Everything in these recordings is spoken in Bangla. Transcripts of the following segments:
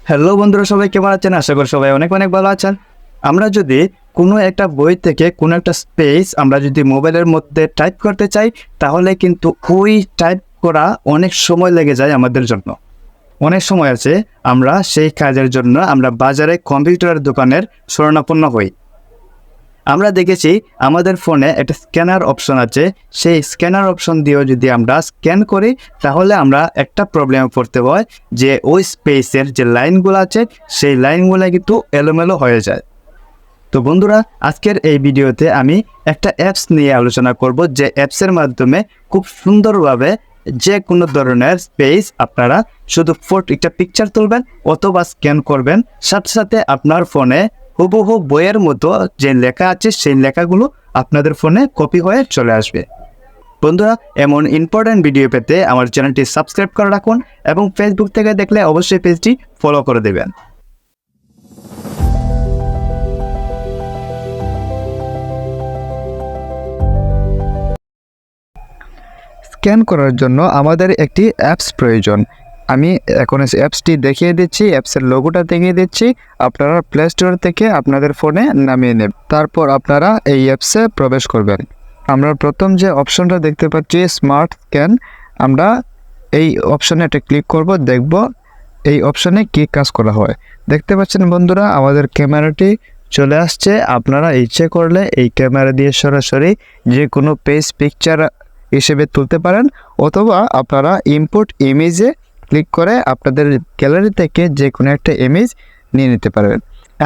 হ্যালো বন্ধুরা, সবাই কেমন আছেন? আশা করি সবাই অনেক অনেক ভালো আছেন। আমরা যদি কোনো একটা বই থেকে কোনো একটা স্পেস আমরা যদি মোবাইলের মধ্যে টাইপ করতে চাই, তাহলে কিন্তু ওই টাইপ করা অনেক সময় লেগে যায় আমাদের জন্য। অনেক সময় আছে আমরা সেই কাজের জন্য আমরা বাজারে কম্পিউটার দোকানের শরণাপন্ন হই। আমরা দেখেছি আমাদের ফোনে একটা স্ক্যানার অপশন আছে। সেই স্ক্যানার অপশন দিয়েও যদি আমরা স্ক্যান করি, তাহলে আমরা একটা প্রবলেমে পড়তে হয় যে ওই স্পেসের যে লাইনগুলো আছে সেই লাইনগুলো কিন্তু এলোমেলো হয়ে যায়। তো বন্ধুরা, আজকের এই ভিডিওতে আমি একটা অ্যাপস নিয়ে আলোচনা করব, যে অ্যাপসের মাধ্যমে খুব সুন্দরভাবে যে কোনো ধরনের স্পেস আপনারা শুধু একটা পিকচার তুলবেন অথবা স্ক্যান করবেন, সাথে সাথে আপনার ফোনে হুবহু বইয়ের মতো যে লেখা আছে সেই লেখাগুলো আপনাদের ফোনে কপি হয়ে চলে আসবে। বন্ধুরা, এমন ইম্পর্টেন্ট ভিডিও পেতে আমার চ্যানেলটি সাবস্ক্রাইব করে রাখুন এবং ফেসবুক থেকে দেখলে অবশ্যই পেজটি ফলো করে দেবেন। স্ক্যান করার জন্য আমাদের একটি অ্যাপস প্রয়োজন। আমি এখন অ্যাপসটি দেখিয়ে দিচ্ছি, অ্যাপসের লোগোটা দেখিয়ে দিচ্ছি। আপনারা প্লে স্টোর থেকে আপনাদের ফোনে নামিয়ে নেবেন, তারপর আপনারা এই অ্যাপসে প্রবেশ করবেন। আমরা প্রথম যে অপশনটা দেখতে পাচ্ছি স্মার্ট স্ক্যান, আমরা এই অপশনে একটা ক্লিক করব, দেখব এই অপশনে কী কাজ করা হয়। দেখতে পাচ্ছেন বন্ধুরা, আমাদের ক্যামেরাটি চলে আসছে। আপনারা ইচ্ছে করলে এই ক্যামেরা দিয়ে সরাসরি যে কোনো পিকচার হিসেবে তুলতে পারেন, অথবা আপনারা ইম্পোর্ট ইমেজে ক্লিক করে আপনাদের গ্যালারি থেকে যে কোনো একটা ইমেজ নিয়ে নিতে পারবেন।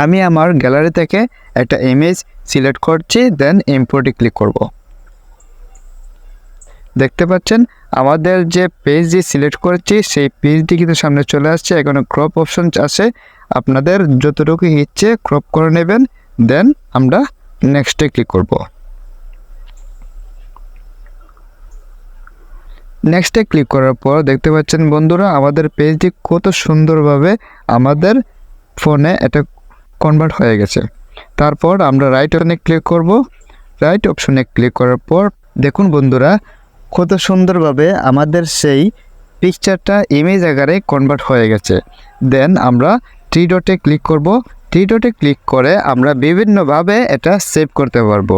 আমি আমার গ্যালারি থেকে একটা ইমেজ সিলেক্ট করছি, দেন ইম্পোর্টে ক্লিক করব। দেখতে পাচ্ছেন আমাদের যে পেজটি সিলেক্ট করেছি সেই পেজটি কিন্তু সামনে চলে আসছে। এখানে ক্রপ অপশন আছে, আপনাদের যতটুকু ইচ্ছে ক্রপ করে নেবেন, দেন আমরা নেক্সটে ক্লিক করব। নেক্সটে ক্লিক করার পর দেখতে পাচ্ছেন বন্ধুরা, আমাদের পেজটি কত সুন্দরভাবে আমাদের ফোনে এটা কনভার্ট হয়ে গেছে। তারপর আমরা রাইট অপশনে ক্লিক করব। রাইট অপশনে ক্লিক করার পর দেখুন বন্ধুরা, কত সুন্দরভাবে আমাদের সেই পিকচারটা ইমেজ আকারে কনভার্ট হয়ে গেছে। দেন আমরা থ্রি ডটে ক্লিক করব। থ্রি ডটে ক্লিক করে আমরা বিভিন্নভাবে এটা সেভ করতে পারবো।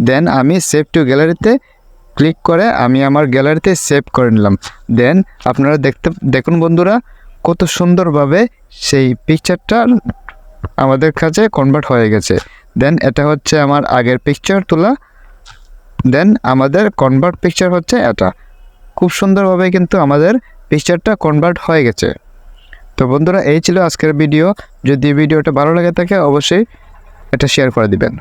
দেন আমি সেভ টু গ্যালারিতে ক্লিক করে আমি আমার গ্যালারিতে সেভ করে নিলাম। দেন আপনারা দেখুন বন্ধুরা, কত সুন্দরভাবে সেই পিকচারটা আমাদের কাছে কনভার্ট হয়ে গেছে। দেন এটা হচ্ছে আমার আগের পিকচার তোলা, দেন আমাদের কনভার্ট পিকচার হচ্ছে এটা। খুব সুন্দরভাবে কিন্তু আমাদের পিকচারটা কনভার্ট হয়ে গেছে। তো বন্ধুরা, এই ছিল আজকের ভিডিও। যদি ভিডিওটা ভালো লাগে থাকে অবশ্যই এটা শেয়ার করে দিবেন।